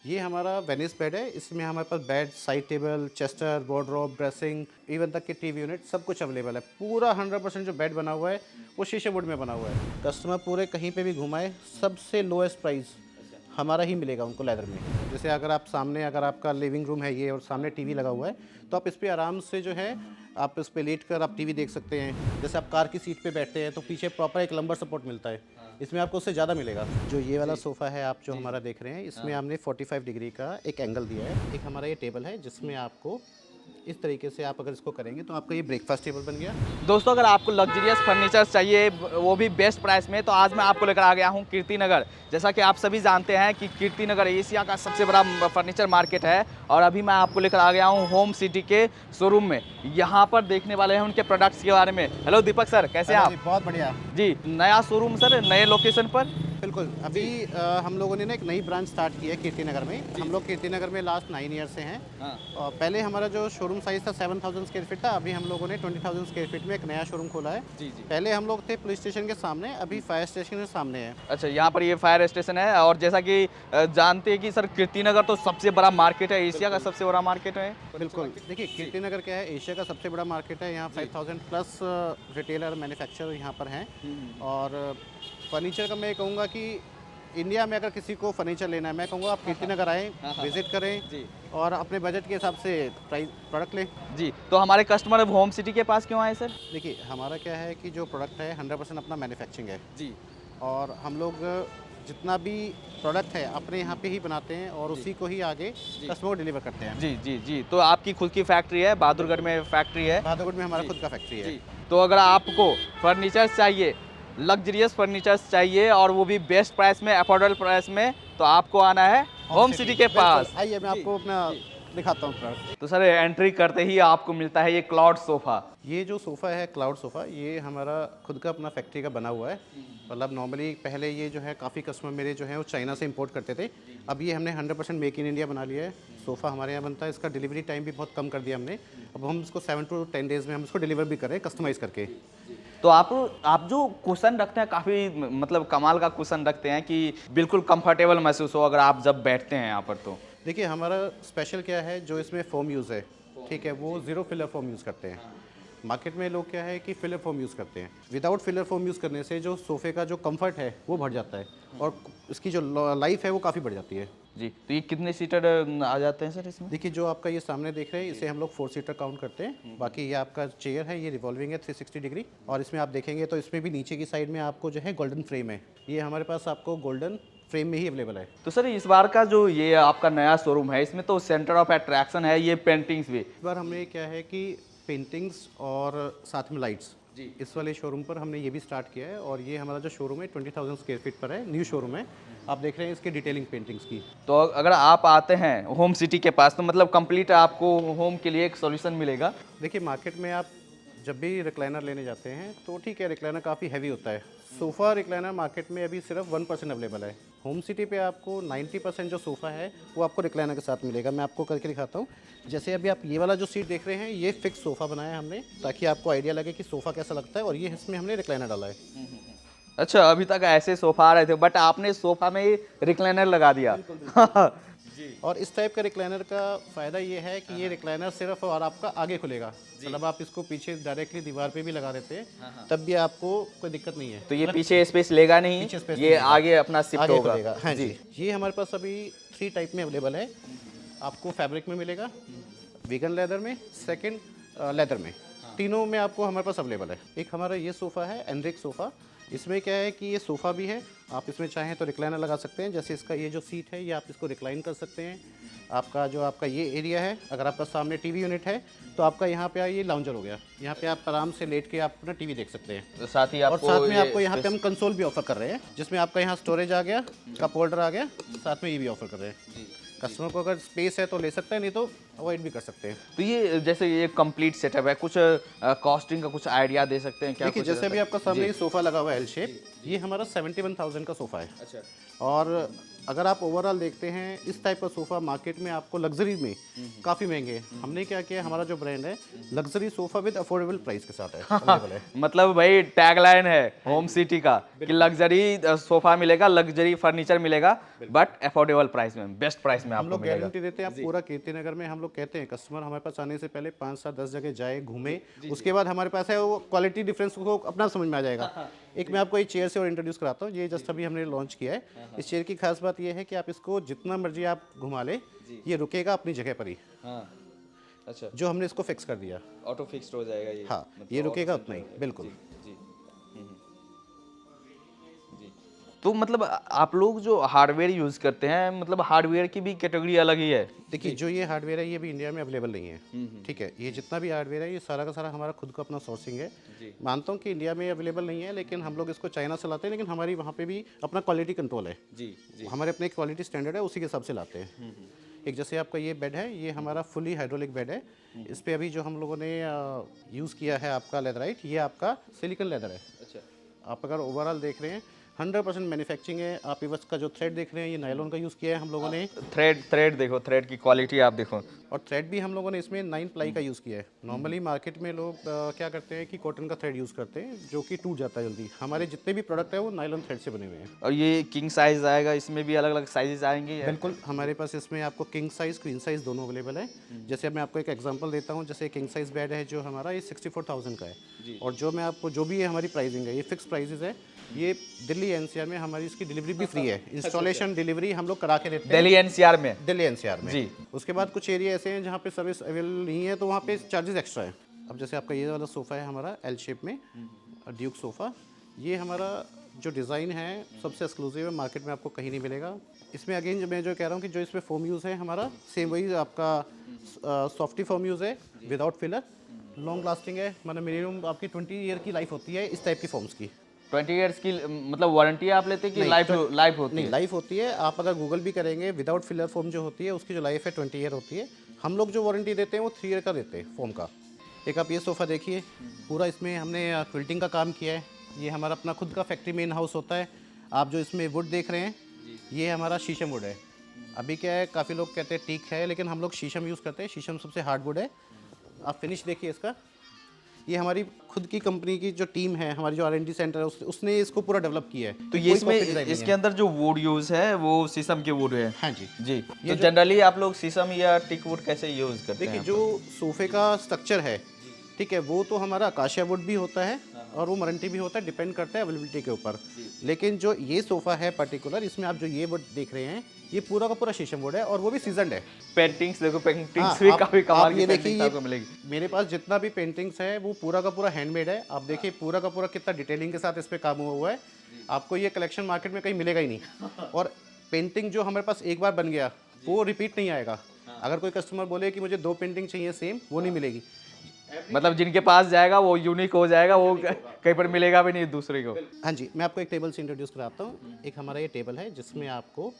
ये हमारा Venice bed है। इसमें हमारे पास bed, side table, chester, wardrobe, dressing, even तक कि टीवी यूनिट सब कुछ अवेलेबल है। पूरा 100% जो बेड बना हुआ है वो शीशे वुड में बना हुआ है। कस्टमर पूरे कहीं पे भी घुमाए, सबसे लोएस्ट प्राइस हमारा ही मिलेगा उनको लेदर में। जैसे अगर आप सामने, अगर आपका लिविंग रूम है ये और सामने टीवी लगा हुआ है, तो आप इस पे आराम से जो है आप इस पे लेट कर आप टीवी देख सकते हैं। जैसे आप कार की सीट पे बैठते हैं तो पीछे प्रॉपर एक लंबर सपोर्ट मिलता है, इसमें आपको उससे ज़्यादा मिलेगा। जो ये वाला सोफ़ा है आप जो हमारा देख रहे हैं, इसमें हमने 45 डिग्री का एक एंगल दिया है। एक हमारा ये टेबल है जिसमें आपको इस तरीके से आप अगर इसको करेंगे तो आपका ये ब्रेकफास्ट टेबल बन गया। दोस्तों, अगर आपको लग्जरियस फर्नीचर्स चाहिए वो भी बेस्ट प्राइस में, तो आज मैं आपको लेकर आ गया हूँ कीर्तिनगर। जैसा कि आप सभी जानते हैं कि कीर्तिनगर एशिया का सबसे बड़ा फर्नीचर मार्केट है और अभी मैं आपको लेकर आ गया हूँ होम सिटी के शोरूम में। यहाँ पर देखने वाले हैं उनके प्रोडक्ट्स के बारे में। हेलो दीपक सर, कैसे हैं आप? जी, बहुत बढ़िया। जी, नया शोरूम सर, नए लोकेशन पर। बिल्कुल, अभी हम लोगों ने ना एक नई ब्रांच स्टार्ट की है कीर्तिनगर में। हम लोग कीर्तिनगर में लास्ट 9 ईयर से हैं। और पहले हमारा जो शोरूम साइज़ था 7000 स्क्वायर फीट था। अभी हम लोगों ने 20000 स्क्वायर फीट में एक नया शोरूम खोला है। जी जी। पहले हम लोग थे पुलिस स्टेशन के सामने, अभी फायर स्टेशन के सामने है। अच्छा, यहाँ पर ये फायर स्टेशन है और जैसा कि जानते हैं कि सर कीर्तिनगर तो सबसे बड़ा मार्केट है, एशिया का सबसे बड़ा मार्केट है। बिल्कुल, देखिए कीर्तिनगर क्या है, एशिया का सबसे बड़ा मार्केट है। यहाँ 5000 प्लस रिटेलर मैन्युफैक्चरर यहाँ पर हैं। और फर्नीचर का मैं कहूँगा कि इंडिया में अगर किसी को फर्नीचर लेना है, मैं कहूँगा आप कीर्तिनगर आएँ, विज़िट करें जी और अपने बजट के हिसाब से प्राइस प्रोडक्ट लें। जी, तो हमारे कस्टमर अब होम सिटी के पास क्यों आए सर? देखिए, हमारा क्या है कि जो प्रोडक्ट है 100% अपना मैन्युफैक्चरिंग है। जी और हम लोग जितना भी प्रोडक्ट है अपने यहाँ पे ही बनाते हैं और उसी को ही आगे कस्टमर को डिलीवर करते हैं। जी जी जी, तो आपकी खुद की फैक्ट्री है, बहादुरगढ़ में फैक्ट्री है। बहादुरगढ़ में हमारा खुद का फैक्ट्री है। जी, तो अगर आपको फर्नीचर्स चाहिए, लग्जरियस फर्नीचर्स चाहिए और वो भी बेस्ट प्राइस में, अफोर्डेबल प्राइस में, तो आपको आना है होम सिटी के बिल्कुल, पास। आइए मैं आपको अपना दिखाता हूँ प्रोडक्ट। तो सर एंट्री करते ही आपको मिलता है ये क्लाउड सोफा। ये जो सोफ़ा है क्लाउड सोफ़ा, ये हमारा खुद का अपना फैक्ट्री का बना हुआ है। मतलब नॉर्मली पहले ये जो है काफ़ी कस्टमर मेरे जो हैं वो चाइना से इंपोर्ट करते थे। अब ये हमने 100% मेक इन इंडिया बना लिया है। सोफ़ा हमारे यहाँ बनता है, इसका डिलीवरी टाइम भी बहुत कम कर दिया हमने। अब हम इसको 7 to 10 डेज़ में हम इसको डिलीवर भी कर रहे हैं कस्टमाइज़ करके। तो आप जो कुशन रखते हैं काफ़ी मतलब कमाल का कुशन रखते हैं कि बिल्कुल कंफर्टेबल महसूस हो अगर आप जब बैठते हैं यहाँ पर तो। देखिए, हमारा स्पेशल क्या है, जो इसमें फ़ोम यूज़ है, ठीक है, वो ज़ीरो फिलर फ़ोम यूज़ करते हैं। मार्केट में लोग क्या है कि फिलर फ़ोम यूज़ करते हैं। विदाउट फिलर फ़ोम यूज़ करने से जो सोफ़े का जो कम्फ़र्ट है वो बढ़ जाता है और इसकी जो लाइफ़ है वो काफ़ी बढ़ जाती है। जी, तो ये कितने सीटर आ जाते हैं सर इसमें? देखिए, जो आपका ये सामने देख रहे हैं, इसे हम लोग 4 सीटर काउंट करते हैं। बाकी ये आपका चेयर है, ये रिवॉल्विंग है 360 डिग्री। और इसमें आप देखेंगे तो इसमें भी नीचे की साइड में आपको जो है गोल्डन फ्रेम है। ये हमारे पास आपको गोल्डन फ्रेम में ही अवेलेबल है। तो सर इस बार का जो ये आपका नया शोरूम है इसमें तो सेंटर ऑफ अट्रैक्शन है ये पेंटिंग्स भी। इस बार हमने क्या है कि पेंटिंग्स और साथ में लाइट्स, जी। इस वाले शोरूम पर हमने ये भी स्टार्ट किया है। और ये हमारा जो शोरूम है 20,000 स्क्वायर फीट पर है, न्यू शोरूम है। आप देख रहे हैं इसकी डिटेलिंग पेंटिंग्स की। तो अगर आप आते हैं होम सिटी के पास तो मतलब कंप्लीट आपको होम के लिए एक सॉल्यूशन मिलेगा। देखिए, मार्केट में आप जब भी रिक्लाइनर लेने जाते हैं तो ठीक है, रिक्लाइनर काफ़ी हैवी होता है। सोफ़ा रिक्लाइनर मार्केट में अभी सिर्फ 1% अवेलेबल है। होम सिटी पे आपको 90% जो सोफ़ा है वो आपको रिक्लाइनर के साथ मिलेगा। मैं आपको करके दिखाता हूँ। जैसे अभी आप ये वाला जो सीट देख रहे हैं, ये फिक्स सोफ़ा बनाया है हमने, ताकि आपको आइडिया लगे कि सोफ़ा कैसा लगता है। और ये इसमें हमने रिक्लाइनर डाला है। अच्छा, अभी तक ऐसे सोफा आ रहे थे बट आपने सोफा में ही रिक्लाइनर लगा दिया। और इस टाइप का रिक्लाइनर का फ़ायदा ये है कि ये रिक्लाइनर सिर्फ और आपका आगे खुलेगा। मतलब आप इसको पीछे डायरेक्टली दीवार पे भी लगा देते हैं, तब भी आपको कोई दिक्कत नहीं है। तो ये पीछे स्पेस लेगा नहीं, पीछे स्पेस ये नहीं लेगा। आगे अपना शिफ्ट आगे होगा। खुलेगा, हाँ जी। ये हमारे पास अभी 3 टाइप में अवेलेबल है। आपको फैब्रिक में मिलेगा, वीगन लेदर में, सेकंड लेदर में। तीनों में आपको हमारे पास अवेलेबल है। एक हमारा ये सोफ़ा है एनरिक सोफ़ा। इसमें क्या है कि ये सोफ़ा भी है, आप इसमें चाहें तो रिक्लाइनर लगा सकते हैं। जैसे इसका ये जो सीट है, ये आप इसको रिक्लाइन कर सकते हैं। आपका ये एरिया है, अगर आपका सामने टीवी यूनिट है तो आपका यहाँ पे ये लाउंजर हो गया। यहाँ पे आप आराम से लेट के आप अपना टीवी देख सकते हैं। तो साथ ही और आपको साथ में ये आपको यहाँ पे हम कंसोल भी ऑफर कर रहे हैं, जिसमें आपका यहाँ स्टोरेज आ गया, कप होल्डर आ गया, साथ में ये भी ऑफर कर रहे हैं। कस्टमर को अगर स्पेस है तो ले सकते हैं, नहीं तो अवॉइड भी कर सकते हैं। तो ये जैसे ये कंप्लीट सेटअप है, कुछ कॉस्टिंग का कुछ आइडिया दे सकते हैं क्या? देखिए, कुछ जैसे अभी आपका सामने ये सोफ़ा लगा हुआ है एल शेप, ये हमारा 71,000 का सोफ़ा है। अच्छा। और अगर आप ओवरऑल देखते हैं इस टाइप का सोफ़ा मार्केट में आपको लग्जरी में काफ़ी महंगे हैं। हमने क्या किया, हमारा जो ब्रांड है luxury sofa with affordable price के साथ है, अवेलेबल है। मतलब भाई टैगलाइन है होम सिटी का कि लग्जरी सोफा मिलेगा, लग्जरी फर्नीचर मिलेगा, बट अफोर्डेबल प्राइस में, बेस्ट प्राइस में हम आपको लोग मिलेगा। गारंटी देते हैं, आप पूरा कीर्ति नगर में हम लोग कहते हैं कस्टमर हमारे पास आने से पहले 5 से 10 जगह जाए, घूमे, उसके बाद हमारे पास है वो क्वालिटी डिफरेंस को अपना समझ में आ जाएगा। एक मैं आपको ये चेयर से और इंट्रोड्यूस कराता हूँ, ये जस्ट अभी हमने लॉन्च किया है। इस चेयर की खास बात ये है कि आप इसको जितना मर्जी आप घुमा ले, ये रुकेगा अपनी जगह पर ही। हाँ, अच्छा, जो हमने इसको फिक्स कर दिया, ऑटो फिक्स्ड हो जाएगा ये। हाँ, मतलब ये रुकेगा ऑटो उतना ही, सेंटर है। बिल्कुल। जी, जी। तो मतलब आप लोग जो हार्डवेयर यूज़ करते हैं, मतलब हार्डवेयर की भी कैटेगरी अलग ही है। देखिए, जो ये हार्डवेयर है ये भी इंडिया में अवेलेबल नहीं है, ठीक है। ये जितना भी हार्डवेयर है ये सारा का सारा हमारा खुद का अपना सोर्सिंग है। मानता हूँ कि इंडिया में अवेलेबल नहीं है, लेकिन हम लोग इसको चाइना से लाते हैं, लेकिन हमारी वहाँ पे भी अपना क्वालिटी कंट्रोल है। जी, जी। हमारे अपने क्वालिटी स्टैंडर्ड है, उसी के हिसाब से लाते हैं। एक जैसे आपका ये बेड है, ये हमारा फुली हाइड्रोलिक बेड है। इस पे अभी जो हम लोगों ने यूज़ किया है आपका लेदराइट, ये आपका सिलिकॉन लेदर है। अच्छा, आप अगर ओवरऑल देख रहे हैं 100% मैन्युफैक्चरिंग है। आप इवस का जो थ्रेड देख रहे हैं ये नायलॉन का यूज़ किया है हम लोगों ने, थ्रेड देखो, थ्रेड की क्वालिटी आप देखो। और थ्रेड भी हम लोगों ने इसमें 9 प्लाई का यूज़ किया है। नॉर्मली मार्केट में लोग क्या करते हैं कि कॉटन का थ्रेड यूज़ करते हैं जो कि टूट जाता है जल्दी। हमारे जितने भी प्रोडक्ट है वो नायलॉन थ्रेड से बने हुए हैं। और ये किंग साइज आएगा, इसमें भी अलग अलग साइजेस आएंगे या? बिल्कुल, हमारे पास इसमें आपको किंग साइज़, क्वीन साइज़ दोनों अवेलेबल है। जैसे मैं आपको एक एग्जांपल देता हूँ, जैसे किंग साइज़ बेड है जो हमारा, ये 64,000 का है। और जो मैं आपको जो भी है हमारी प्राइसिंग है, ये फिक्स प्राइसेस है। ये दिल्ली एनसीआर में हमारी इसकी डिलीवरी भी फ्री है। इंस्टॉलेशन डिलीवरी हम लोग करा के देते हैं दिल्ली एनसीआर में। दिल्ली एनसीआर में। जी। उसके बाद कुछ एरिया ऐसे हैं जहाँ पे सर्विस अवेलेबल नहीं है, तो वहाँ पे चार्जेस एक्स्ट्रा है। अब जैसे आपका ये वाला सोफ़ा है हमारा एल शेप में, ड्यूक सोफ़ा, ये हमारा जो डिज़ाइन है सबसे एक्सक्लूसिव है, मार्केट में आपको कहीं नहीं मिलेगा। इसमें अगेन जो मैं जो कह रहा हूँ कि जो इसमें फोम यूज़ है हमारा सेम वही आपका सॉफ्टी फोम यूज़ है, विदाउट फिलर, लॉन्ग लास्टिंग है। मतलब मिनिमम आपकी 20 ईयर की लाइफ होती है इस टाइप की फोम्स की। 20 इयर्स की मतलब वारंटी आप लेते हैं कि लाइफ लाइफ होती नहीं, है? लाइफ होती है। आप अगर गूगल भी करेंगे, विदाउट फिलर फोम जो होती है उसकी जो लाइफ है 20 ईयर होती है। हम लोग जो वारंटी देते हैं वो 3 ईयर का देते हैं फोम का। एक आप ये सोफ़ा देखिए, पूरा इसमें हमने क्विल्टिंग का काम किया है। ये हमारा अपना खुद का फैक्ट्री में इन हाउस होता है। आप जो इसमें वुड देख रहे हैं ये हमारा शीशम वुड है। अभी क्या है, काफ़ी लोग कहते हैं टीक है, लेकिन हम लोग शीशम यूज़ करते हैं। शीशम सबसे हार्ड वुड है। आप फिनिश देखिए इसका, ये हमारी खुद की कंपनी की जो टीम है, हमारी जो R&D सेंटर है, उसने इसको पूरा डेवलप किया है। तो ये इसमें इसके अंदर जो वुड यूज है वो शीशम के वुड है? हाँ जी। जी। तो जनरली आप लोग शीशम या टिक वुड कैसे यूज करते हैं? देखिए, जो सोफे का स्ट्रक्चर है, ठीक है, वो तो हमारा आकाशिया वुड भी होता है और वो मरंटी भी होता है, डिपेंड करता है अवेलेबिलिटी के ऊपर। लेकिन जो ये सोफ़ा है पर्टिकुलर, इसमें आप जो ये वुड देख रहे हैं ये पूरा का पूरा शीशम वुड है और वो भी सीजनड है। पेंटिंग्स देखो, पेंटिंग्स हाँ, भी आप- काफी आप कमाल की ये देखिए, पेंटिंग्स ये आपको मिलेगी। मेरे पास जितना भी पेंटिंग्स है वो पूरा का पूरा हैंडमेड है। आप देखिए पूरा का पूरा कितना डिटेलिंग के साथ इस पे काम हुआ है। आपको ये कलेक्शन मार्केट में कहीं मिलेगा ही नहीं। और पेंटिंग जो हमारे पास एक बार बन गया वो रिपीट नहीं आएगा। अगर कोई कस्टमर बोले कि मुझे 2 पेंटिंग चाहिए सेम, वो नहीं मिलेगी। मतलब जिनके पास जाएगा वो यूनिक हो जाएगा, वो कहीं पर मिलेगा भी नहीं दूसरे को। हाँ जी, मैं आपको एक टेबल से इंट्रोड्यूस कराता हूँ। एक हमारा ये टेबल है जिसमें आपको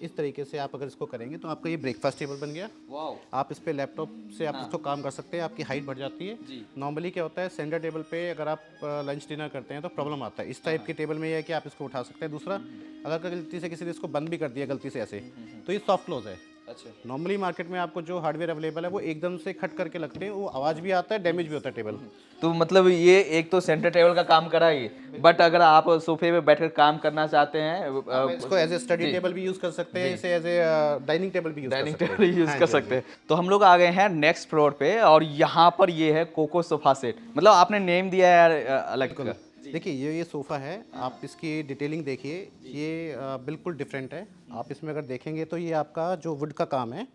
इस तरीके से आप अगर इसको करेंगे तो आपका ये ब्रेकफास्ट टेबल बन गया। वाओ। आप इस पे लैपटॉप से आप इसको काम कर सकते हैं, आपकी हाइट बढ़ जाती है। नॉर्मली क्या होता है, सेंटर टेबल पे अगर आप लंच डिनर करते हैं तो प्रॉब्लम आता है। इस टाइप के टेबल में ये है कि आप इसको उठा सकते हैं। दूसरा, अगर गलती से किसी ने इसको बंद भी कर दिया गलती से ऐसे, तो ये सॉफ्ट क्लोज है। अच्छा। नॉर्मली मार्केट में आपको जो हार्डवेयर अवेलेबल है वो एकदम से खट करके लगते हैं, वो आवाज़ भी आता है, डैमेज भी होता है टेबल। तो मतलब ये एक तो सेंटर टेबल का काम करा ही, बट अगर आप सोफे पे बैठकर काम करना चाहते हैं, इसको एज ए स्टडी टेबल भी यूज़ कर सकते हैं, इसे एज ए डाइनिंग टेबल भी यूज़ कर डाइनिंग सकते हैं। टेबल यूज कर सकते हैं। तो हम लोग आ गए हैं नेक्स्ट फ्लोर पे और यहाँ पर ये है कोको सोफा सेट। मतलब आपने नेम दिया है यार अलग का। देखिए, ये सोफ़ा है, आप इसकी डिटेलिंग देखिए, ये बिल्कुल डिफरेंट है। आप इसमें अगर देखेंगे तो ये आपका जो वुड का काम है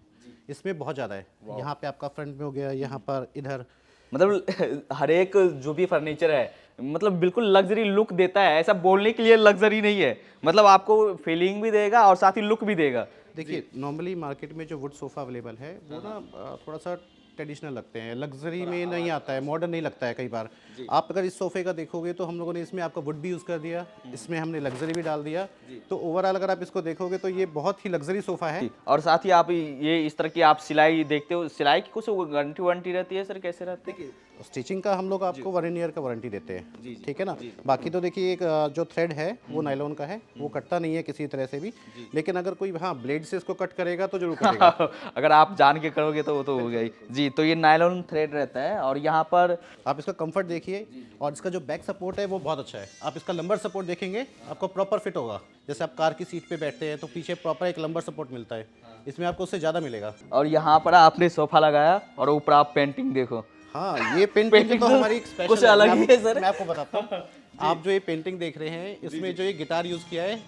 इसमें बहुत ज़्यादा है। यहाँ पे आपका फ्रंट में हो गया, यहाँ पर इधर, मतलब हर एक जो भी फर्नीचर है मतलब बिल्कुल लग्जरी लुक देता है। ऐसा बोलने के लिए लग्जरी नहीं है, मतलब आपको फीलिंग भी देगा और साथ ही लुक भी देगा। देखिए नॉर्मली मार्केट में जो वुड सोफ़ा अवेलेबल है वो ना थोड़ा सा ट्रेडिशनल लगते हैं, लग्जरी में नहीं आता है, मॉडर्न नहीं लगता है कई बार। आप अगर इस सोफ़े का देखोगे तो हम लोगों ने इसमें आपका वुड भी यूज़ कर दिया, इसमें हमने लग्जरी भी डाल दिया। तो ओवरऑल अगर आप इसको देखोगे तो ये बहुत ही लग्जरी सोफ़ा है। और साथ ही आप ये इस तरह की आप सिलाई देखते हो, सिलाई की कुछ गारंटी वारंटी रहती है सर, कैसे रहती है? स्टिचिंग का हम लोग आपको 1 ईयर का वारंटी देते हैं, जी, ठीक है ना। बाकी तो देखिए एक जो थ्रेड है वो नायलॉन का है, वो कटता नहीं है किसी तरह से भी, लेकिन अगर कोई हाँ ब्लेड से इसको कट करेगा तो जरूर कटेगा। अगर आप जान के करोगे तो वो तो हो गई जी। तो ये नायलॉन थ्रेड रहता है और यहाँ पर आप इसका कंफर्ट देखिए, और इसका जो बैक सपोर्ट है वो बहुत अच्छा है। आप इसका लंबर सपोर्ट देखेंगे आपको प्रॉपर फिट होगा। जैसे आप कार की सीट पे बैठते हैं तो पीछे प्रॉपर एक लंबर सपोर्ट मिलता है, इसमें आपको उससे ज़्यादा मिलेगा। और यहाँ पर आपने सोफा लगाया और ऊपर आप पेंटिंग देखो। हाँ, ये पेंटिंग पेंटिंग तो तो हमारी एक स्पेशल कुछ अलग ही है सर। मैं आपको बताता हूँ। आप जो ये पेंटिंग देख रहे हैं इसमें जो ये गिटार यूज़ किया है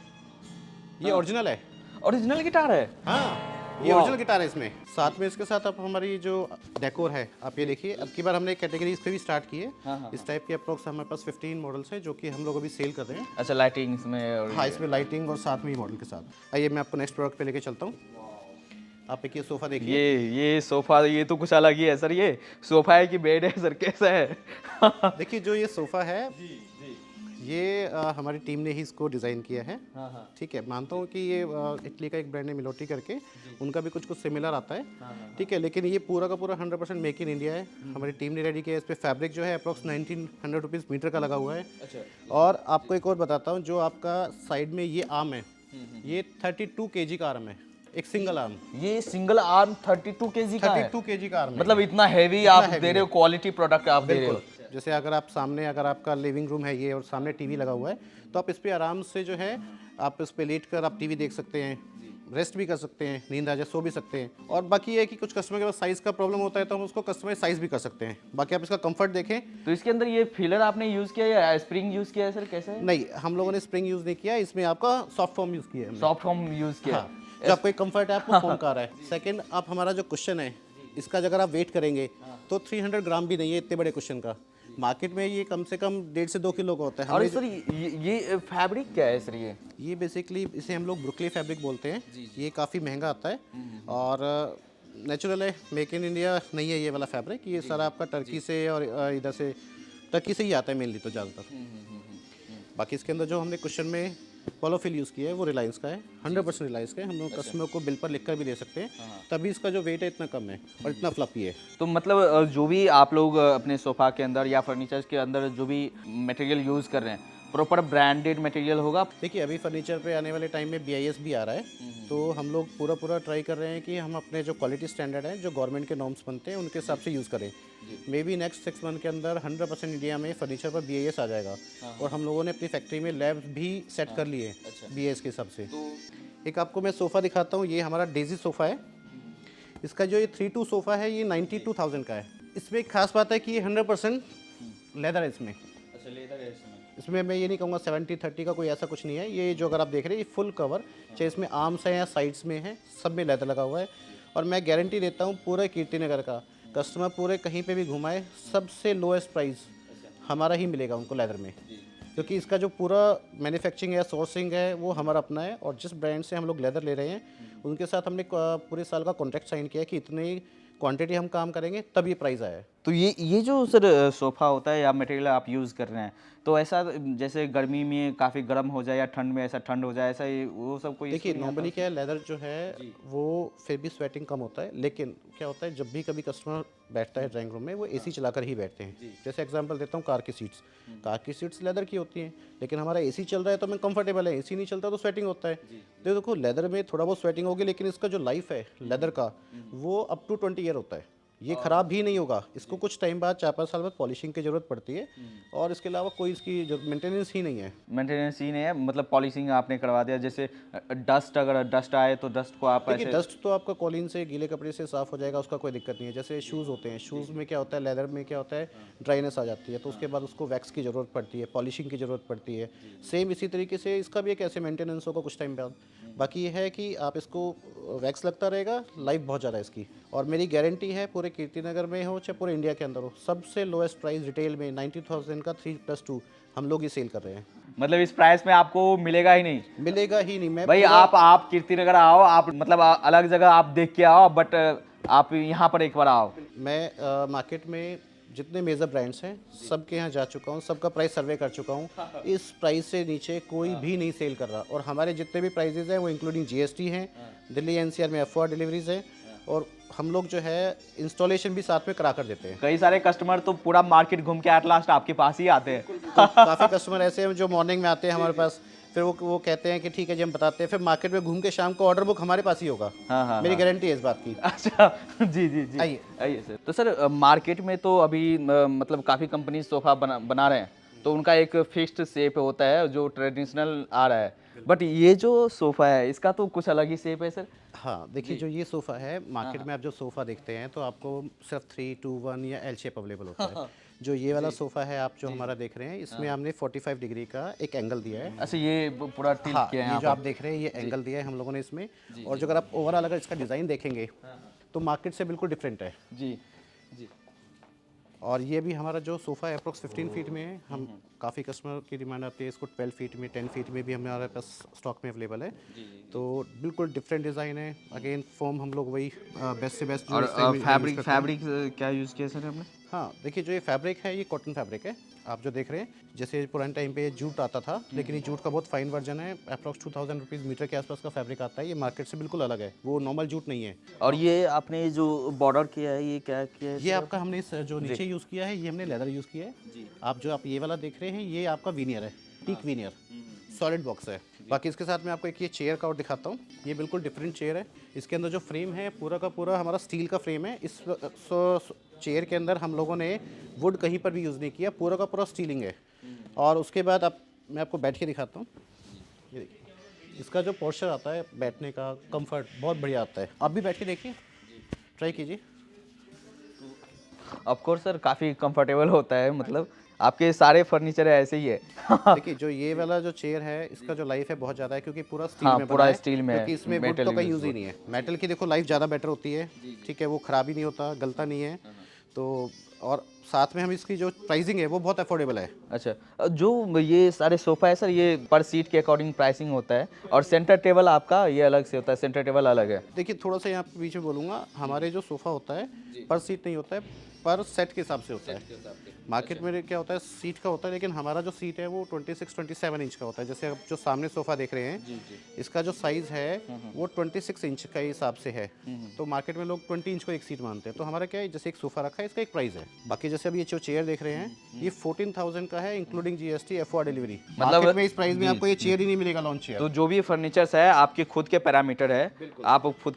ये ओरिजिनल है। ओरिजिनल गिटार है। हाँ, ये ओरिजिनल गिटार है इसमें। साथ में इसके साथ आप हमारी जो डेकोर है आप ये देखिए, अब की बार हमने कैटेगरी इस पे भी स्टार्ट की है। इस टाइप के अप्रोक्स हमारे पास 15 मॉडल्स हैं जो कि हम लोग अभी सेल कर रहे हैं। अच्छा, लाइटिंग इसमें और हाँ, इसमें लाइटिंग और साथ में ही मॉडल के साथ। आइए मैं आपको नेक्स्ट प्रोडक्ट पे लेके चलता हूँ। आप एक ये सोफ़ा देखिए। ये सोफा, ये तो कुछ अलग ही है सर। ये सोफा है कि बेड है सर, कैसा है? देखिए जो ये सोफ़ा है ये हमारी टीम ने ही इसको डिज़ाइन किया है। ठीक है, मानता हूँ कि ये इटली का एक ब्रांड है मिलोटी करके, उनका भी कुछ कुछ सिमिलर आता है। ठीक है, लेकिन ये पूरा का पूरा 100% मेक इन इंडिया है। हमारी टीम ने रेडी किया है। इस पर फैब्रिक जो है अप्रॉक्स 1900 रुपीज़ मीटर का लगा हुआ है। और आपको एक और बताता हूँ, जो आपका साइड में ये आर्म है ये 32 kg का आर्म है, एक सिंगल आर्म। ये सिंगल आर्म 32 केजी का है। 32 kg का आर्म है। मतलब इतना हैवी आप दे रहे हो, क्वालिटी प्रोडक्ट आप दे रहे हो। जैसे अगर आप सामने, अगर आपका लिविंग रूम है ये और सामने टीवी लगा हुआ है तो आप इस पे आराम से जो है आप इस पे लेट कर आप टीवी देख सकते हैं, रेस्ट भी कर सकते हैं, नींद आ जाए सो भी सकते हैं। और बाकी ये है कि कुछ कस्टमर के पास साइज़ का प्रॉब्लम होता है तो हम उसको कस्टमाइज साइज़ भी कर सकते हैं। बाकी आप इसका कंफर्ट देखें। तो इसके अंदर ये फिलर आपने यूज किया या स्प्रिंग यूज किया है सर, कैसे है? नहीं, हम लोगों ने स्प्रिंग यूज़ नहीं किया, इसमें आपका सॉफ्ट फॉर्म यूज़ किया है हमने। सॉफ्ट फॉर्म यूज किया है। हाँ, जो आपको एक कंफर्ट है आपको फोन का आ रहा है। सेकंड, आप हमारा जो क्वेश्चन है इसका अगर आप वेट करेंगे तो 300 ग्राम भी नहीं है इतने बड़े क्वेश्चन का। मार्केट में ये कम से कम 1.5 से 2 किलो का होता है। और हमने सर ये फैब्रिक क्या है सर? ये बेसिकली इसे हम लोग ब्रुकली फैब्रिक बोलते हैं। ये काफ़ी महंगा आता है और नेचुरल है, मेक इन इंडिया नहीं है ये वाला फैब्रिक। ये सारा आपका टर्की से और इधर से टर्की से ही आता है मेनली तो ज़्यादातर। बाकी इसके अंदर जो हमने क्वेश्चन में पॉलोफिल यूज़ किया है वो रिलायंस का है, 100% रिलायंस का है। हम लोग कस्टमर को बिल पर लिखकर भी दे सकते हैं, तभी इसका जो वेट है इतना कम है और इतना फ्लफी है। तो मतलब जो भी आप लोग अपने सोफा के अंदर या फर्नीचर के अंदर जो भी मटेरियल यूज कर रहे हैं, प्रॉपर ब्रांडेड मटेरियल होगा। देखिए अभी फर्नीचर पे आने वाले टाइम में BIS भी आ रहा है, तो हम लोग पूरा ट्राई कर रहे हैं कि हम अपने जो क्वालिटी स्टैंडर्ड है, जो गवर्नमेंट के नॉर्म्स बनते हैं उनके हिसाब से यूज़ करें। मे बी नेक्स्ट 6 मंथ के अंदर 100% इंडिया में फर्नीचर पर BIS आ जाएगा। और हम लोगों ने अपनी फैक्ट्री में लैब भी सेट कर लिए BIS के हिसाब से। एक आपको मैं सोफ़ा दिखाता हूँ, ये हमारा डेजी सोफ़ा है। इसका जो ये 3-2 सोफ़ा है ये 92,000 का है। इसमें एक खास बात है कि ये 100% लेदर है इसमें। इसमें मैं ये नहीं कहूँगा 70-30 का कोई ऐसा कुछ नहीं है। ये जो अगर आप देख रहे हैं ये फुल कवर, चाहे इसमें आर्म्स हैं या साइड्स में है, सब में लेदर लगा हुआ है। और मैं गारंटी देता हूँ पूरे कीर्तिनगर का कस्टमर पूरे कहीं पे भी घुमाए, सबसे लोएस्ट प्राइस हमारा ही मिलेगा उनको लेदर में, क्योंकि इसका जो पूरा मैन्युफैक्चरिंग है, सोर्सिंग है वो हमारा अपना है। और जिस ब्रांड से हम लोग लेदर ले रहे हैं उनके साथ हमने पूरे साल का कॉन्ट्रैक्ट साइन किया कि इतनी क्वांटिटी हम काम करेंगे तब ये प्राइस आया है। तो ये जो सर सोफ़ा होता है या मटेरियल आप यूज़ कर रहे हैं, तो ऐसा जैसे गर्मी में काफ़ी गर्म हो जाए या ठंड में ऐसा ठंड हो जाए, ऐसा वो सब कोई देखिए नॉर्मली क्या है, लेदर जो है वो फिर भी स्वेटिंग कम होता है, लेकिन क्या होता है जब भी कभी कस्टमर बैठता है ड्राइंग रूम में वो AC चलाकर ही बैठते हैं। जैसे एग्जांपल देता हूँ, कार की सीट्स लेदर की होती हैं, लेकिन हमारा AC चल रहा है तो हमें कंफर्टेबल है, AC नहीं चलता तो स्वेटिंग होता है। तो देखो लेदर में थोड़ा बहुत स्वेटिंग होगी, लेकिन इसका जो लाइफ है लेदर का वो अप टू 20 ईयर होता है। ये ख़राब भी नहीं होगा। इसको कुछ टाइम बाद 4-5 साल बाद पॉलिशिंग की ज़रूरत पड़ती है और इसके अलावा कोई इसकी मेंटेनेंस ही नहीं है। मेंटेनेंस ही नहीं है, मतलब पॉलिशिंग आपने करवा दिया। जैसे डस्ट, अगर डस्ट आए तो डस्ट को आप देखिए डस्ट तो आपका कॉलिन से गीले कपड़े से साफ़ हो जाएगा, उसका कोई दिक्कत नहीं है। जैसे शूज़ होते हैं, शूज़ में क्या होता है, लेदर में क्या होता है, ड्राइनेस आ जाती है, तो उसके बाद उसको वैक्स की ज़रूरत पड़ती है, पॉलिशिंग की ज़रूरत पड़ती है। सेम इसी तरीके से इसका भी एक ऐसे मेंटेनेंस होगा कुछ टाइम बाद। बाकी ये है कि आप इसको वैक्स लगता रहेगा, लाइफ बहुत ज़्यादा है इसकी। और मेरी गारंटी है पूरे कीर्तिनगर में हो चाहे पूरे इंडिया के अंदर हो, सबसे लोएस्ट प्राइस रिटेल में 90,000 का 3+2 हम लोग ये सेल कर रहे हैं। मतलब इस प्राइस में आपको मिलेगा ही नहीं, मिलेगा ही नहीं। मैं भाई आप कीर्तिनगर आओ, आप मतलब अलग जगह आप देख के आओ, बट आप यहाँ पर एक बार आओ। मैं मार्केट में जितने मेजर ब्रांड्स हैं सबके यहाँ जा चुका हूँ, सबका प्राइस सर्वे कर चुका हूँ। इस प्राइस से नीचे कोई भी नहीं सेल कर रहा। और हमारे जितने भी प्राइजेज़ हैं वो इंक्लूडिंग GST हैं, दिल्ली NCR में F4 डिलीवरीज है, और हम लोग जो है इंस्टॉलेशन भी साथ में करा कर देते हैं। कई सारे कस्टमर तो पूरा मार्केट घूम के एट लास्ट आपके पास ही आते हैं। तो काफ़ी कस्टमर ऐसे हैं जो मॉर्निंग में आते हैं हमारे पास, फिर वो कहते हैं कि ठीक है जी हम बताते हैं, फिर मार्केट में घूम के शाम को ऑर्डर बुक हमारे पास ही होगा। हाँ, मेरी हाँ। गारंटी है इस बात की। अच्छा। जी, जी, जी। आइए। आइए सर। तो सर मार्केट में तो अभी मतलब काफ़ी कंपनी सोफ़ा बना रहे हैं, तो उनका एक फिक्स्ड शेप होता है जो ट्रेडिशनल आ रहा है। बट ये जो सोफ़ा है इसका तो कुछ अलग ही शेप है सर। हाँ, देखिए जो ये सोफ़ा है मार्केट में आप जो सोफ़ा देखते हैं तो आपको सिर्फ 3-2-1 या एल शेप अवेलेबल होता है। जो ये वाला सोफ़ा है आप जो हमारा देख रहे हैं इसमें हमने 45 डिग्री का एक एंगल दिया है। अच्छा, ये पूरा टिल्ट हाँ, किया है ये यहाँ जो आप पर। देख रहे हैं ये एंगल दिया है हम लोगों ने इसमें। और जो अगर आप ओवरऑल अगर इसका डिज़ाइन देखेंगे तो मार्केट से बिल्कुल डिफरेंट है। जी, जी। और ये भी हमारा जो सोफ़ा है अप्रोक्स 15 फीट में है। हम काफ़ी कस्टमर की डिमांड आती है इसको 12 फीट में, 10 फीट में भी हमारे पास स्टॉक में अवेलेबल है। तो बिल्कुल डिफरेंट डिज़ाइन है। अगेन फोम हम लोग वही बेस्ट से बेस्ट जो और इस टाइम में यूज़ फैब्रिक करते हैं। फैब्रिक क्या यूज़ किया सर आपने? हाँ, देखिए जो ये फैब्रिक है ये कॉटन फैब्रिक है। आप जो देख रहे हैं जैसे पुराने टाइम पे जूट आता था, लेकिन ये जूट का बहुत फाइन वर्जन है। अप्रॉक्स 2000 रुपीज़ मीटर के आसपास का फैब्रिक आता है। ये मार्केट से बिल्कुल अलग है, वो नॉर्मल जूट नहीं है। और ये आपने जो बॉर्डर किया है ये क्या किया है ये सर? आपका हमने इस जो नीचे यूज़ किया है ये हमने लेदर यूज़ किया है। जी। आप ये वाला देख रहे हैं ये आपका वीनियर है, टीक वीनियर, सॉलिड बॉक्स है। बाकी इसके साथ मैं आपको एक ये चेयर का और दिखाता हूँ। ये बिल्कुल डिफरेंट चेयर है। इसके अंदर जो फ्रेम है पूरा का पूरा हमारा स्टील का फ्रेम है। इस चेयर के अंदर हम लोगों ने वुड कहीं पर भी यूज़ नहीं किया, पूरा का पूरा स्टीलिंग है। और उसके बाद मैं आपको बैठ के दिखाता हूँ। ये देखिए इसका जो पोस्चर आता है बैठने का कंफर्ट बहुत बढ़िया आता है। आप भी बैठ के देखिए, ट्राई कीजिए। ऑफ कोर्स सर काफ़ी कंफर्टेबल होता है, मतलब आपके सारे फर्नीचर ऐसे ही है। देखिए जो ये वाला जो चेयर है इसका जो लाइफ है बहुत ज़्यादा है क्योंकि पूरा स्टील हाँ, में बना पूरा है। स्टील में है, क्योंकि इसमें वुड मेटल तो कहीं यूज़ यूज़ ही नहीं है। मेटल की देखो लाइफ ज़्यादा बेटर होती है, ठीक है, वो ख़राब ही नहीं होता, गलता नहीं है। तो और साथ में हम इसकी जो प्राइसिंग है वो बहुत अफोर्डेबल है। अच्छा, जो ये सारे सोफ़ा है सर ये पर सीट के अकॉर्डिंग प्राइसिंग होता है, और सेंटर टेबल आपका ये अलग से होता है, सेंटर टेबल अलग है। देखिए थोड़ा सा यहाँ पे बीच में बोलूँगा, हमारे जो सोफ़ा होता है पर सीट नहीं होता है, पर सेट के हिसाब से होता है। मार्केट में क्या होता है सीट का होता है, लेकिन हमारा जो सीट है वो 26-27 इंच का होता है। जैसे आप जो सामने सोफ़ा देख रहे हैं इसका जो साइज़ है वो 26 इंच का हिसाब से है। तो मार्केट में लोग 20 इंच को एक सीट मानते हैं। तो हमारा क्या है जैसे एक सोफ़ा रखा है इसका एक प्राइस है। बाकी जैसे अब ये जो चेयर देख रहे हैं ये 14,000 का है इंक्लूडिंग जीएसटी एफओआर डिलीवरी। मार्केट में इस प्राइस में आपको ये चेयर ही नहीं मिलेगा लॉन्च चेयर। तो जो भी फर्नीचर्स है आपके खुद के पैरामीटर है, आप खुद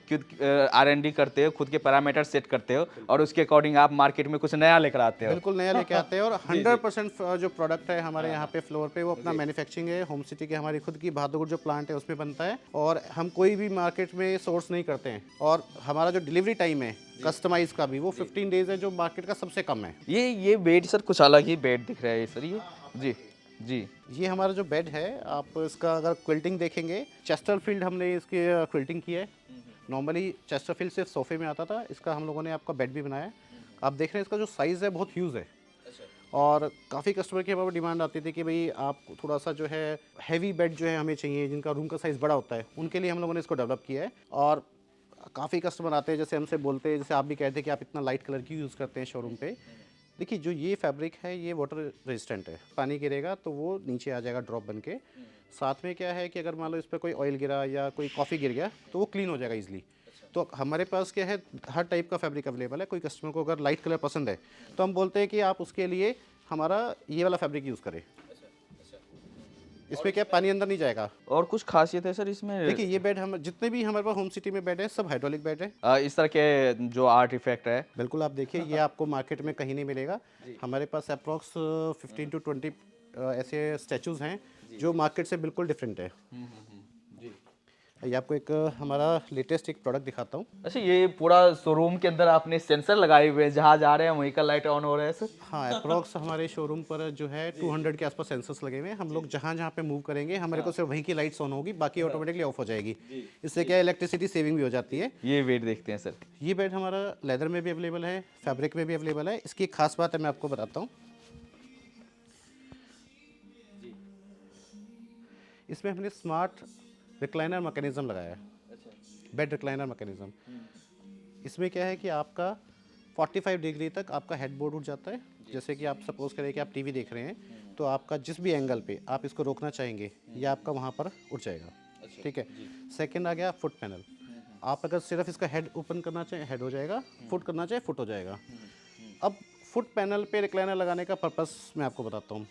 R&D करते हो, खुद के पैरामीटर सेट करते हो, और उसके अकॉर्डिंग आप मार्केट में कुछ नया लेकर आते हो। बिल्कुल नया लेके आते हैं। और 100% जो प्रोडक्ट है हमारे यहाँ पे फ्लोर पे वो अपना मैन्युफैक्चरिंग है। होम सिटी के हमारी खुद की बहादुर जो प्लांट है उसमें बनता है, और हम कोई भी मार्केट में सोर्स नहीं करते हैं। और हमारा जो डिलीवरी टाइम है कस्टमाइज का भी वो 15 डेज है, जो मार्केट का सबसे कम है। ये बेड सर कुछ अलग ही बेड दिख रहा है सर ये। जी, जी। ये हमारा जो बेड है आप इसका अगर क्विल्टिंग देखेंगे, चेस्टरफील्ड हमने इसकी क्विल्टिंग की है। नॉर्मली चेस्टरफील्ड सिर्फ सोफे में आता था, इसका हम लोगों ने आपका बेड भी बनाया है। आप देख रहे हैं इसका जो साइज़ है बहुत ह्यूज है। और काफ़ी कस्टमर की हमारे डिमांड आती थी कि भाई आप थोड़ा सा जो है हैवी बेड जो है हमें चाहिए, जिनका रूम का साइज़ बड़ा होता है, उनके लिए हम लोगों ने इसको डेवलप किया है। और काफ़ी कस्टमर आते हैं जैसे हमसे बोलते हैं, जैसे आप भी कहते हैं कि आप इतना लाइट कलर की यूज़ करते हैं शोरूम पे। देखिए जो ये फैब्रिक है ये वाटर रेजिस्टेंट है, पानी गिरेगा तो वो नीचे आ जाएगा ड्रॉप बन के। साथ में क्या है कि अगर मान लो इस पर कोई ऑयल गिरा या कोई कॉफ़ी गिर गया तो वो क्लीन हो जाएगा इजीली। तो हमारे पास क्या है हर टाइप का फैब्रिक अवेलेबल है। कोई कस्टमर को अगर लाइट कलर पसंद है तो हम बोलते हैं कि आप उसके लिए हमारा ये वाला फैब्रिक यूज़ करें। इसमें क्या है, पानी अंदर नहीं जाएगा। और कुछ खासियत है सर इसमें? देखिए ये बेड हम जितने भी हमारे पास होम सिटी में बेड है सब हाइड्रोलिक बेड है। इस तरह के जो आर्ट इफेक्ट है। बिल्कुल आप देखिए ये आपको मार्केट में कहीं नहीं मिलेगा। हमारे पास अप्रॉक्स 15 to 20 ऐसे स्टैचूज़ हैं जो मार्केट से बिल्कुल डिफरेंट है। ये आपको एक हमारा लेटेस्ट एक प्रोडक्ट दिखाता हूँ। अच्छा, ये पूरा शोरूम के अंदर आपने सेंसर लगाए हुए हैं, जहाँ जा रहे हैं वहीं का लाइट ऑन हो रहा है सर? हाँ, अप्रॉक्स हमारे शोरूम पर जो है 200 के आसपास सेंसर्स लगे हुए हैं। हम लोग जहाँ जहाँ पे मूव करेंगे हमारे को सिर्फ वहीं की लाइट्स ऑन होगी, बाकी ऑटोमेटिकली ऑफ हो जाएगी। इससे क्या है इलेक्ट्रिसिटी सेविंग भी हो जाती है। ये वेट देखते हैं सर। ये बेड हमारा लेदर में भी अवेलेबल है, फैब्रिक में भी अवेलेबल है। इसकी एक खास बात है मैं आपको बताता हूँ। इसमें हमने स्मार्ट रिक्लाइनर मैकेनिज्म लगाया है, बेड रिक्लाइनर मैकेनिज्म। इसमें क्या है कि आपका 45 डिग्री तक आपका हेडबोर्ड उठ जाता है। जैसे कि आप सपोज करें कि आप टीवी देख रहे हैं तो आपका जिस भी एंगल पे आप इसको रोकना चाहेंगे ये आपका वहाँ पर उठ जाएगा। ठीक है। सेकंड आ गया फुट पैनल। आप अगर सिर्फ इसका हेड ओपन करना चाहें हेड हो जाएगा, फुट करना चाहें फुट हो जाएगा। अब फुट पैनल पे रिक्लाइनर लगाने का पर्पस मैं आपको बताता हूँ।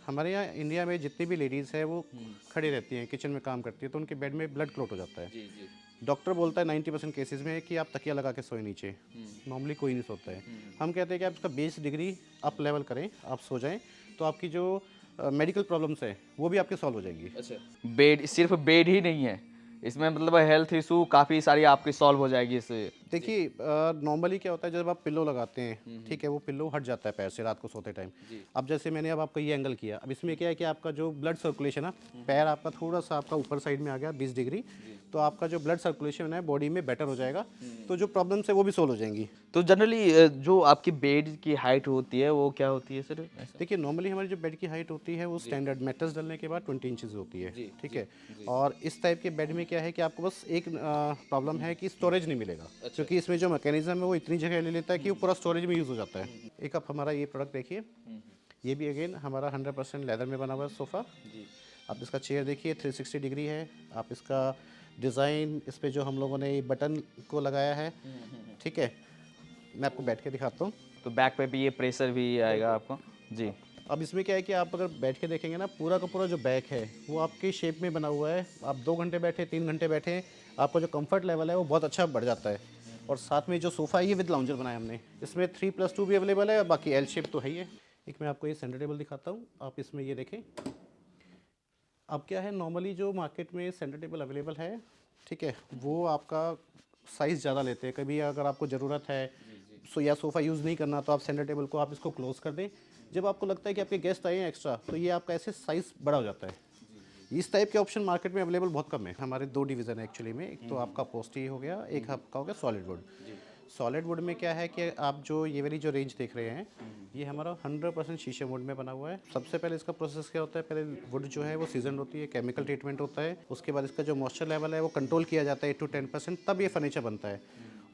हमारे यहाँ इंडिया में जितनी भी लेडीज़ है वो खड़ी रहती हैं, किचन में काम करती है, तो उनके बेड में ब्लड क्लॉट हो जाता है। डॉक्टर बोलता है 90% केसेस में कि आप तकिया लगा के सोए नीचे, नॉर्मली कोई नहीं सोता है। हम कहते हैं कि आप इसका 20 डिग्री अप लेवल करें, आप सो जाएं, तो आपकी जो मेडिकल प्रॉब्लम्स है वो भी आपके सॉल्व हो जाएंगी। अच्छा, बेड सिर्फ बेड ही नहीं है इसमें, मतलब हेल्थ इशू काफ़ी सारी आपकी सॉल्व हो जाएगी इससे। देखिए नॉर्मली क्या होता है, जब आप पिल्लो लगाते हैं, ठीक है, वो पिल्लो हट जाता है पैर से रात को सोते टाइम। अब जैसे मैंने अब आपका ये एंगल किया, अब इसमें क्या है कि आपका जो ब्लड सर्कुलेशन है, पैर आपका थोड़ा सा आपका ऊपर साइड में आ गया 20 डिग्री, तो आपका जो ब्लड सर्कुलेशन है बॉडी में बेटर हो जाएगा, तो जो प्रॉब्लम्स है वो भी सोल्व हो जाएंगी। तो जनरली जो आपकी बेड की हाइट होती है वो क्या होती है सर? देखिए नॉर्मली हमारी जो बेड की हाइट होती है वो स्टैंडर्ड मैट्रेस डालने के बाद 20 इंचेस होती है, ठीक है। और इस टाइप के बेड में क्या है कि आपको बस एक प्रॉब्लम है कि स्टोरेज नहीं मिलेगा, क्योंकि इसमें जो मैकेनिज्म है वो इतनी जगह ले लेता है कि वो पूरा स्टोरेज में यूज़ हो जाता है। एक आप हमारा ये प्रोडक्ट देखिए, ये भी अगेन हमारा 100% लेदर में बना हुआ है सोफ़ा। आप इसका चेयर देखिए 360 डिग्री है। आप इसका डिज़ाइन, इस पे जो हम लोगों ने ये बटन को लगाया है, ठीक है, मैं आपको बैठ के दिखाता हूँ। तो बैक पे भी ये प्रेशर भी आएगा आपको जी। अब इसमें क्या है कि आप अगर बैठ के देखेंगे ना, पूरा का पूरा जो बैक है वो आपकी शेप में बना हुआ है। आप 2 घंटे बैठे, 3 घंटे बैठे, आपका जो कंफर्ट लेवल है वो बहुत अच्छा बढ़ जाता है। और साथ में जो सोफ़ा है ये विद लाउंजर बनाया हमने, इसमें 3+2 भी अवेलेबल है, बाकी एल शेप तो है ही है। एक मैं आपको ये सेंटर टेबल दिखाता हूँ, आप इसमें ये देखें। अब क्या है, नॉर्मली जो मार्केट में सेंटर टेबल अवेलेबल है, ठीक है, वो आपका साइज़ ज़्यादा लेते हैं। कभी अगर आपको ज़रूरत है या सोफ़ा यूज़ नहीं करना, तो आप सेंटर टेबल को आप इसको क्लोज़ कर दें। जब आपको लगता है कि आपके गेस्ट आए हैं एक्स्ट्रा, तो ये आपका ऐसे साइज़ बड़ा हो जाता है। इस टाइप के ऑप्शन मार्केट में अवेलेबल बहुत कम है। हमारे 2 डिवीज़न है एक्चुअली में, एक तो आपका पोस्टी हो गया, एक आपका हो गया सॉलिड वुड। सॉलिड वुड में क्या है कि आप जो ये वाली जो रेंज देख रहे हैं, ये हमारा 100% शीशम वुड में बना हुआ है। सबसे पहले इसका प्रोसेस क्या होता है, पहले वुड जो है वो सीजन होती है, केमिकल ट्रीटमेंट होता है, उसके बाद इसका जो मॉइस्चर लेवल है वो कंट्रोल किया जाता है 8 to 10%, तब ये फर्नीचर बनता है।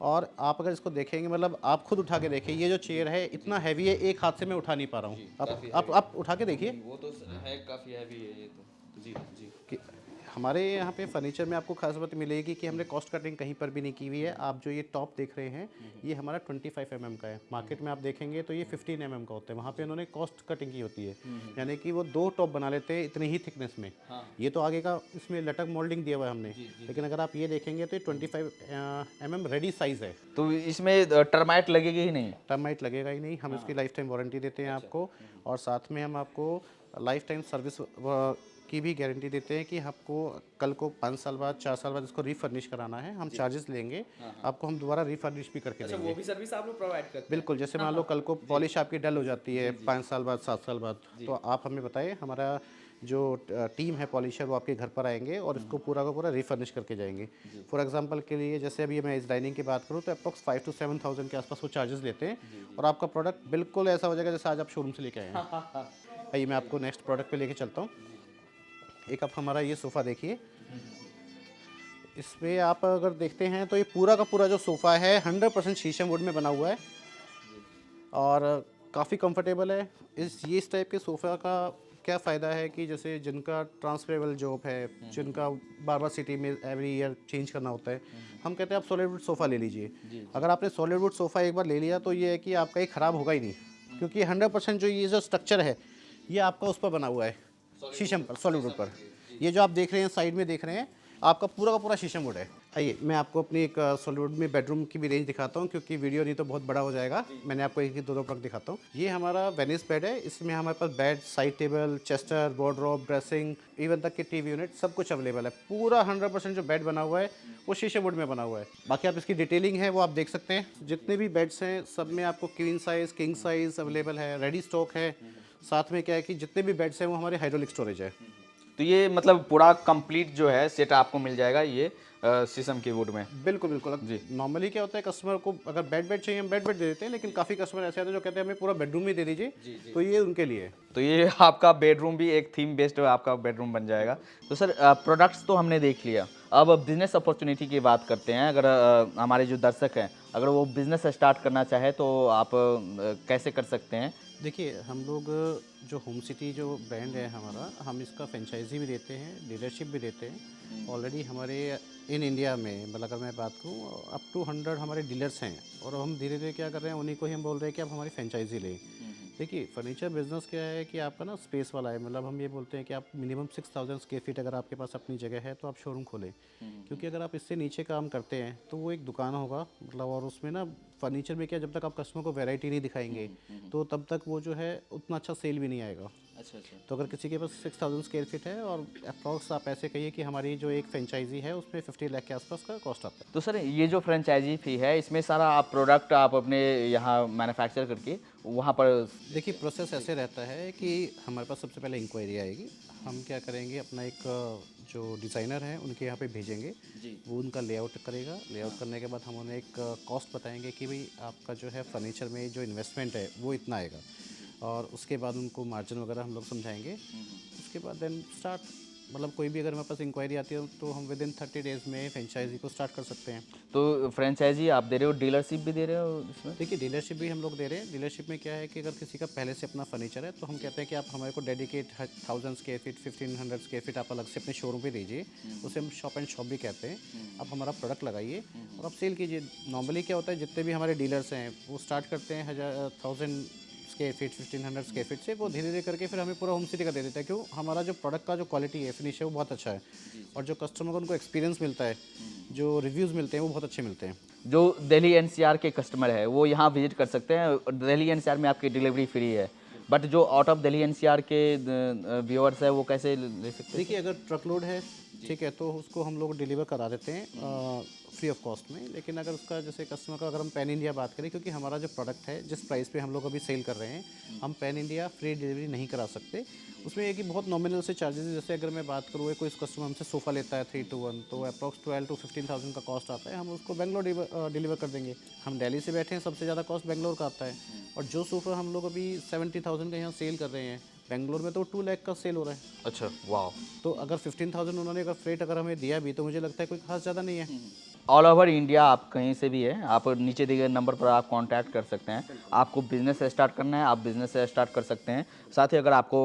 और आप अगर इसको देखेंगे, मतलब आप खुद उठा के देखिए, ये जो चेयर है इतना हैवी है, एक हाथ से मैं उठा नहीं पा रहा हूँ। आप उठा के देखिए। वो तो है, काफ़ी हैवी है ये तो जी जी। कि हमारे यहाँ पे फर्नीचर में आपको खास बात मिलेगी कि हमने कॉस्ट कटिंग कहीं पर भी नहीं की हुई है। आप जो ये टॉप देख रहे हैं, ये हमारा 25 mm का है। मार्केट में आप देखेंगे तो ये 15 mm का होता है, वहाँ पे उन्होंने कॉस्ट कटिंग की होती है, यानी कि वो 2 टॉप बना लेते हैं इतनी ही थिकनेस में। ये तो आगे का इसमें लटक मोल्डिंग दिया हुआ है हमने, लेकिन अगर आप ये देखेंगे तो ये 25 mm रेडी साइज़ है। तो इसमें टर्माइट लगेगी ही नहीं? टर्माइट लगेगा ही नहीं। हम इसकी लाइफ टाइम वारंटी देते हैं आपको, और साथ में हम आपको लाइफ टाइम सर्विस की भी गारंटी देते हैं कि आपको कल को 5 साल बाद, 4 साल बाद इसको रीफर्निश कराना है, हम चार्जेस लेंगे, आपको हम दोबारा रीफर्निश भी करके देंगे। वो भी सर्विस आप लोग प्रोवाइड करते हैं? बिल्कुल, जैसे मान लो कल को पॉलिश आपकी डल हो जाती है 5 साल बाद, 7 साल बाद, तो आप हमें बताइए, हमारा जो टीम है पॉलिशर वो आपके घर पर आएंगे और इसको पूरा का पूरा रिफर्निश करके जाएंगे। फॉर एग्जांपल के लिए, जैसे अभी मैं इस डाइनिंग की बात करूँ तो अप्रॉक्स 5 to 7,000 के आसपास वो चार्जेस लेते हैं, और आपका प्रोडक्ट बिल्कुल ऐसा हो जाएगा जैसे आज आप शोरूम से लेके आए हैं। आइए मैं आपको नेक्स्ट प्रोडक्ट पे लेके चलता हूँ। एक आप हमारा ये सोफ़ा देखिए, इसमें आप अगर देखते हैं तो ये पूरा का पूरा जो सोफ़ा है 100% शीशम वुड में बना हुआ है और काफ़ी कंफर्टेबल है। इस टाइप के सोफ़ा का क्या फ़ायदा है कि जैसे जिनका ट्रांसफरेबल जॉब है, जिनका बार बार सिटी में एवरी ईयर चेंज करना होता है, हम कहते हैं आप सॉलिड वुड सोफ़ा ले लीजिए। अगर आपने सॉलिड वुड सोफ़ा एक बार ले लिया तो ये है कि आपका ये ख़राब होगा ही नहीं, क्योंकि 100% जो ये जो स्ट्रक्चर है ये आपका उस पर बना हुआ है, शीशम पर, सॉलिड वुड पर। ये जो आप देख रहे हैं साइड में देख रहे हैं, आपका पूरा का पूरा शीशम वुड है। आइए मैं आपको अपनी एक सॉलिड वुड में बेडरूम की भी रेंज दिखाता हूँ, क्योंकि वीडियो नहीं तो बहुत बड़ा हो जाएगा। मैंने आपको एक ही दो प्रोडक्ट दिखाता हूँ। ये हमारा वेनिस बेड है, इसमें हमारे पास bed, side table, chester, wardrobe, dressing, even तक कि टीवी यूनिट सब कुछ अवेलेबल है। पूरा 100% जो बेड बना हुआ है वो शीशम वुड में बना हुआ है। बाकी आप इसकी डिटेलिंग है वो आप देख सकते हैं। जितने भी बेड्स हैं सब में आपको queen size, king size available है, रेडी स्टॉक है। साथ में क्या है कि जितने भी बेड्स हैं वो हमारे हाइड्रोलिक स्टोरेज है। तो ये मतलब पूरा कंप्लीट जो है सेट आपको मिल जाएगा ये शीशम की वुड में? बिल्कुल बिल्कुल। जी। नॉर्मली क्या होता है, कस्टमर को अगर बेड चाहिए हम बेड दे देते हैं, लेकिन काफ़ी कस्टमर ऐसे आते हैं जो कहते हैं हमें पूरा बेडरूम ही दे दीजिए, तो ये उनके लिए है। तो ये आपका बेडरूम भी एक थीम बेस्ड आपका बेडरूम बन जाएगा। तो सर प्रोडक्ट्स तो हमने देख लिया, अब बिजनेस अपॉर्चुनिटी की बात करते हैं। अगर हमारे जो दर्शक हैं अगर वो बिजनेस स्टार्ट करना चाहे तो आप कैसे कर सकते हैं? देखिए हम लोग जो होम सिटी जो ब्रांड है हमारा, हम इसका फ्रेंचाइजी भी देते हैं, डीलरशिप भी देते हैं। ऑलरेडी हमारे इन इंडिया में मतलब अगर मैं बात करूँ अप टू 100 हमारे डीलर्स हैं और हम धीरे धीरे क्या कर रहे हैं उन्हीं को ही हम बोल रहे हैं कि आप हमारी फ्रेंचाइजी लें। देखिए फर्नीचर बिजनेस क्या है कि आपका ना स्पेस वाला है, मतलब हम ये बोलते हैं कि आप मिनिमम 6000 स्क्वायर फीट अगर आपके पास अपनी जगह है तो आप शोरूम खोलें, क्योंकि अगर आप इससे नीचे काम करते हैं तो वो एक दुकान होगा मतलब, और उसमें ना फर्नीचर में क्या जब तक आप कस्टमर को वैरायटी नहीं दिखाएंगे तो तब तक वो जो है उतना अच्छा सेल भी नहीं आएगा। अच्छा अच्छा। तो अगर किसी के पास 6000 स्क्वायर फीट है और अप्रॉक्स आप ऐसे कहिए कि हमारी जो एक फ्रेंचाइजी है उसमें 50 लाख के आसपास का कॉस्ट आता है। तो सर ये जो फ्रेंचाइजी फी है इसमें सारा आप प्रोडक्ट आप अपने यहाँ मैन्युफैक्चर करके वहाँ पर। देखिए प्रोसेस ऐसे रहता है कि हमारे पास सबसे पहले इंक्वायरी आएगी, हम क्या करेंगे अपना एक जो डिज़ाइनर है उनके यहाँ पे भेजेंगे, जी। वो उनका लेआउट करेगा, लेआउट करने के बाद हम उन्हें एक कॉस्ट बताएंगे कि भाई आपका जो है फर्नीचर में जो इन्वेस्टमेंट है वो इतना आएगा, और उसके बाद उनको मार्जिन वगैरह हम लोग समझाएंगे। उसके बाद देन स्टार्ट, मतलब कोई भी अगर हमारे पास इंक्वायरी आती है तो हम विद इन 30 डेज़ में फ्रेंचाइजी को स्टार्ट कर सकते हैं। तो फ्रेंचाइजी आप दे रहे हो, डीलरशिप भी दे रहे हो इसमें? देखिए डीलरशिप भी हम लोग दे रहे हैं। डीलरशिप में क्या है कि अगर किसी का पहले से अपना फर्नीचर है तो हम कहते हैं कि आप हमारे को dedicate 1000 square feet 1500 square feet आप अलग से अपने शोरूम पे दीजिए, उसे हम शॉप एंड शॉप भी कहते हैं। आप हमारा प्रोडक्ट लगाइए और आप सेल कीजिए। नॉर्मली क्या होता है जितने भी हमारे डीलर्स हैं वो स्टार्ट करते हैं 1000 स्क्वायर फीट 1500 स्क्वायर फीट से, वो धीरे धीरे करके फिर हमें पूरा होम सिटी का दे देता है। क्यों, हमारा जो प्रोडक्ट का जो क्वालिटी है फिनिश है वो बहुत अच्छा है, और जो कस्टमर को उनको एक्सपीरियंस मिलता है, जो रिव्यूज़ मिलते हैं वो बहुत अच्छे मिलते हैं। जो दिल्ली एनसीआर के कस्टमर है वो यहाँ विजिट कर सकते हैं। दिल्ली एनसीआर में आपकी डिलीवरी फ्री है, बट जो आउट ऑफ दिल्ली एनसीआर के व्यूअर्स है वो कैसे ले सकते हैं? देखिए अगर ट्रक लोड है ठीक है तो उसको हम लोग डिलीवर करा देते हैं फ्री ऑफ कॉस्ट में। लेकिन अगर उसका जैसे कस्टमर का अगर हम पैन इंडिया बात करें, क्योंकि हमारा जो प्रोडक्ट है जिस प्राइस पे हम लोग अभी सेल कर रहे हैं, हम पैन इंडिया फ्री डिलीवरी नहीं करा सकते। उसमें एक ही बहुत नॉमिनल से चार्जेस है। जैसे अगर मैं बात करूँ कोई कस्टमर हमसे सोफ़ा लेता है 3 to 1 तो अप्रॉक्स 12 to 15,000 का कॉस्ट आता है, हम उसको बेंगलोर डिलीवर कर देंगे। हम दिल्ली से बैठे हैं, सबसे ज़्यादा कॉस्ट बेंगलोर का आता है। और जो सोफ़ा हम लोग अभी 70,000 का यहाँ सेल कर रहे हैं, बेंगलोर में तो 2 लाख का सेल हो रहा है। अच्छा, वाह। तो अगर 15,000 उन्होंने अगर फ्रेट अगर हमें दिया भी तो मुझे लगता है कोई खास ज़्यादा नहीं है। ऑल ओवर इंडिया आप कहीं से भी है, आप नीचे दिए गए नंबर पर आप कांटेक्ट कर सकते हैं। आपको बिजनेस स्टार्ट करना है, आप बिजनेस स्टार्ट कर सकते हैं। साथ ही अगर आपको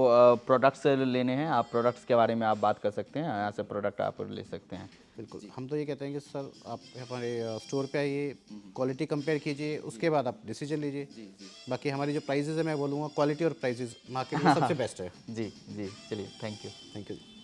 प्रोडक्ट्स लेने हैं, आप प्रोडक्ट्स के बारे में आप बात कर सकते हैं, यहाँ से प्रोडक्ट आप ले सकते हैं। बिल्कुल, हम तो ये कहते हैं कि सर आप हमारे स्टोर पे आइए, क्वालिटी कंपेयर कीजिए, उसके बाद आप डिसीजन लीजिए। बाकी हमारी जो प्राइजेज़ है मैं बोलूँगा क्वालिटी और प्राइजेज़ मार्केट में सबसे बेस्ट है। जी जी, चलिए, थैंक यू। Thank you.